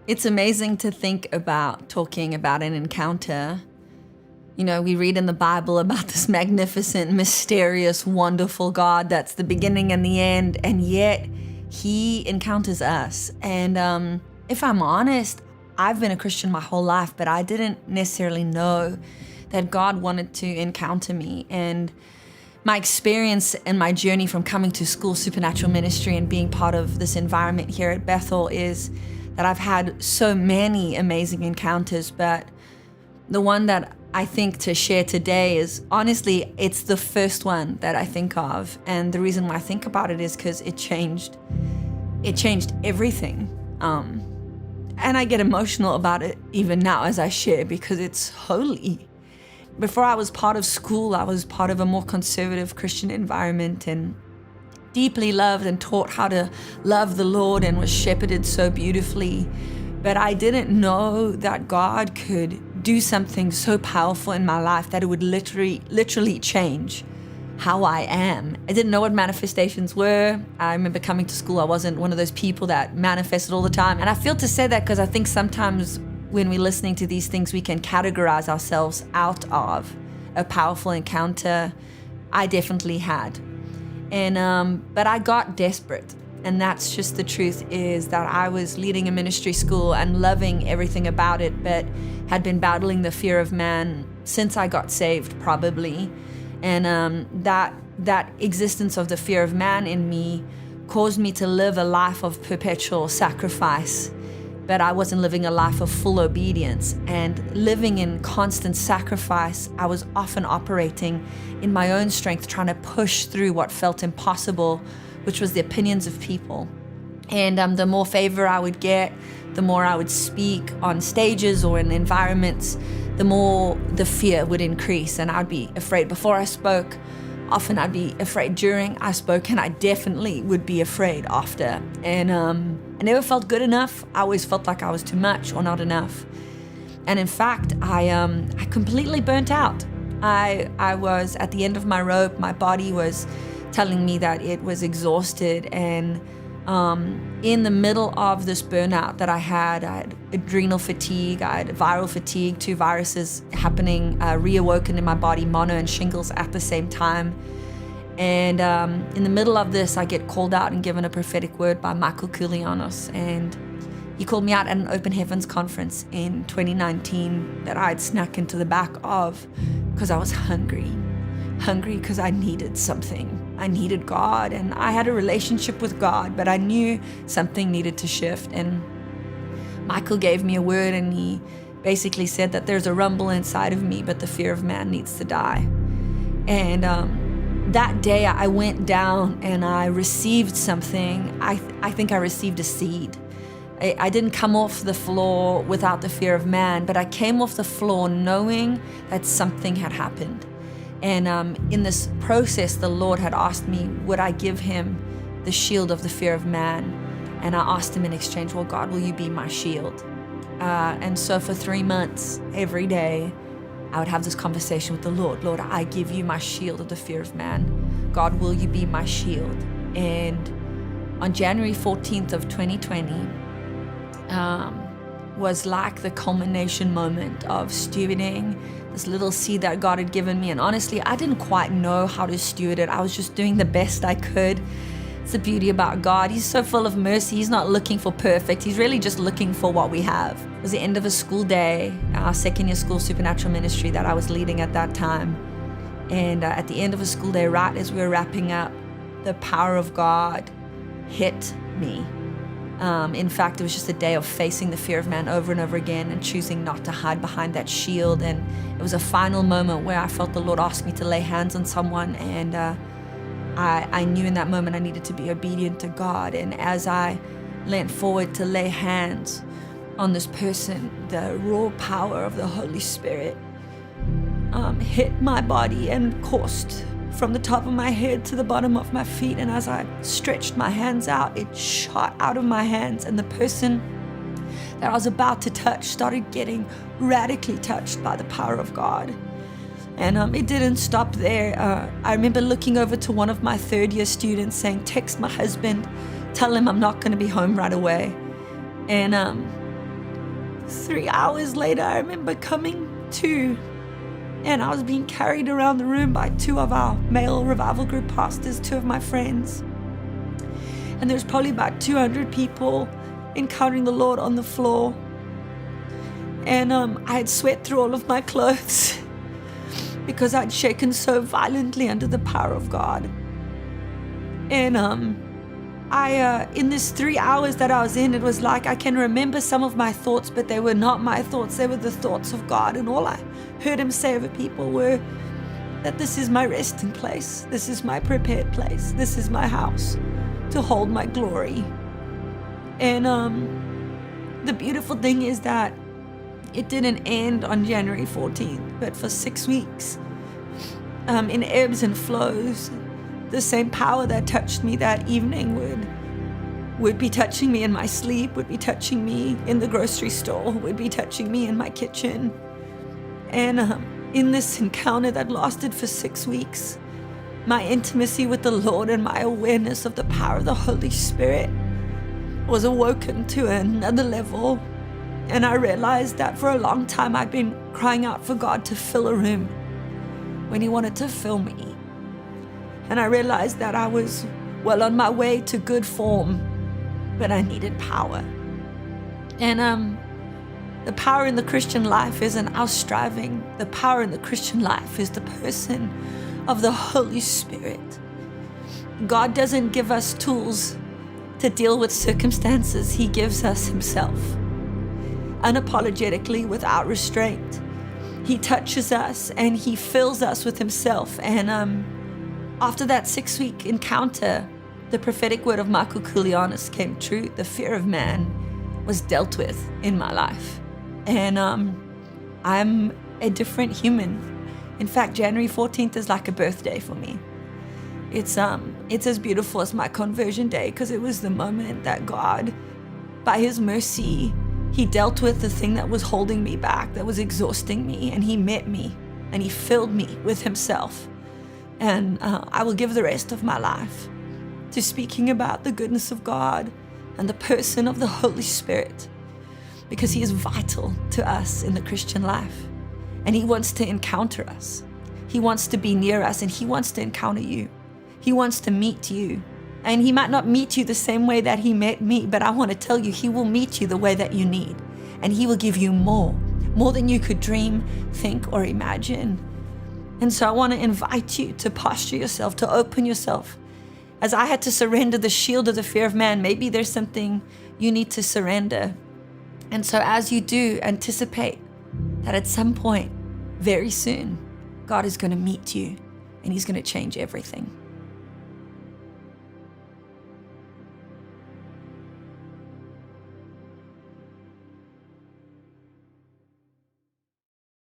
It's amazing to think about talking about an encounter. You know, we read in the Bible about this magnificent, mysterious, wonderful God that's the beginning and the end, and yet he encounters us. And if I'm honest, I've been a Christian my whole life, but I didn't necessarily know that God wanted to encounter me. And my experience and my journey from coming to school supernatural ministry and being part of this environment here at Bethel is that I've had so many amazing encounters, but the one that I think to share today is, honestly, it's the first one that I think of. And the reason why I think about it is because it changed everything. And I get emotional about it even now as I share, because it's holy. Before I was part of school, I was part of a more conservative Christian environment and deeply loved and taught how to love the Lord and was shepherded so beautifully. But I didn't know that God could do something so powerful in my life that it would literally change how I am. I didn't know what manifestations were. I remember coming to school, I wasn't one of those people that manifested all the time. And I feel to say that because I think sometimes when we're listening to these things, we can categorize ourselves out of a powerful encounter. I definitely had. But I got desperate. And that's just the truth, is that I was leading a ministry school and loving everything about it, but had been battling the fear of man since I got saved, probably. And that existence of the fear of man in me caused me to live a life of perpetual sacrifice. But I wasn't living a life of full obedience. And living in constant sacrifice, I was often operating in my own strength, trying to push through what felt impossible, which was the opinions of people. And the more favor I would get, the more I would speak on stages or in environments, the more the fear would increase. And I'd be afraid before I spoke. Often I'd be afraid during I spoke, and I definitely would be afraid after. And I never felt good enough. I always felt like I was too much or not enough. And in fact, I completely burnt out. I was at the end of my rope. My body was telling me that it was exhausted. And in the middle of this burnout that I had adrenal fatigue, I had viral fatigue, 2 viruses happening, reawoken in my body, mono and shingles at the same time. And in the middle of this, I get called out and given a prophetic word by Michael Koulianos. And he called me out at an Open Heavens conference in 2019 that I had snuck into the back of because I was hungry because I needed something. I needed God, and I had a relationship with God, but I knew something needed to shift. And Michael gave me a word, and he basically said that there's a rumble inside of me, but the fear of man needs to die. And that day I went down and I received something. I think I received a seed. I didn't come off the floor without the fear of man, but I came off the floor knowing that something had happened. And in this process, the Lord had asked me, would I give him the shield of the fear of man? And I asked him in exchange, well, God, will you be my shield? And so for 3 months, every day, I would have this conversation with the Lord. Lord, I give you my shield of the fear of man. God, will you be my shield? And on January 14th of 2020, was like the culmination moment of stewarding this little seed that God had given me. And honestly, I didn't quite know how to steward it. I was just doing the best I could. It's the beauty about God. He's so full of mercy. He's not looking for perfect. He's really just looking for what we have. It was the end of a school day, our second year school supernatural ministry that I was leading at that time. And at the end of a school day, right as we were wrapping up, the power of God hit me. In fact, it was just a day of facing the fear of man over and over again and choosing not to hide behind that shield. And it was a final moment where I felt the Lord ask me to lay hands on someone. And I knew in that moment I needed to be obedient to God. And as I leant forward to lay hands on this person, the raw power of the Holy Spirit hit my body and coursed from the top of my head to the bottom of my feet. And as I stretched my hands out, it shot out of my hands, and the person that I was about to touch started getting radically touched by the power of God. And it didn't stop there. I remember looking over to one of my third year students saying, text my husband, tell him I'm not going to be home right away. And 3 hours later, I remember coming to, and I was being carried around the room by 2 of our male revival group pastors, 2 of my friends. And there's probably about 200 people encountering the Lord on the floor. And I had sweat through all of my clothes because I'd shaken so violently under the power of God. And in this 3 hours that I was in, it was like I can remember some of my thoughts, but they were not my thoughts. They were the thoughts of God. And all I heard him say over people were that this is my resting place. This is my prepared place. This is my house to hold my glory. And the beautiful thing is that it didn't end on January 14th, but for 6 weeks, in ebbs and flows, the same power that touched me that evening would be touching me in my sleep, would be touching me in the grocery store, would be touching me in my kitchen. And in this encounter that lasted for 6 weeks, my intimacy with the Lord and my awareness of the power of the Holy Spirit was awoken to another level. And I realized that for a long time I'd been crying out for God to fill a room when he wanted to fill me. And I realized that I was well on my way to good form, but I needed power. And the power in the Christian life isn't our striving. The power in the Christian life is the person of the Holy Spirit. God doesn't give us tools to deal with circumstances. He gives us himself. Unapologetically, without restraint. He touches us and he fills us with himself. And after that 6-week encounter, the prophetic word of Michael Koulianos came true. The fear of man was dealt with in my life. And I'm a different human. In fact, January 14th is like a birthday for me. It's as beautiful as my conversion day, because it was the moment that God, by his mercy, he dealt with the thing that was holding me back, that was exhausting me, and he met me and he filled me with himself. And I will give the rest of my life to speaking about the goodness of God and the person of the Holy Spirit, because he is vital to us in the Christian life. And he wants to encounter us. He wants to be near us, and he wants to encounter you. He wants to meet you. And he might not meet you the same way that he met me, but I want to tell you, he will meet you the way that you need. And he will give you more than you could dream, think, or imagine. And so I want to invite you to posture yourself, to open yourself. As I had to surrender the shield of the fear of man, maybe there's something you need to surrender. And so as you do, anticipate that at some point, very soon, God is going to meet you and he's going to change everything.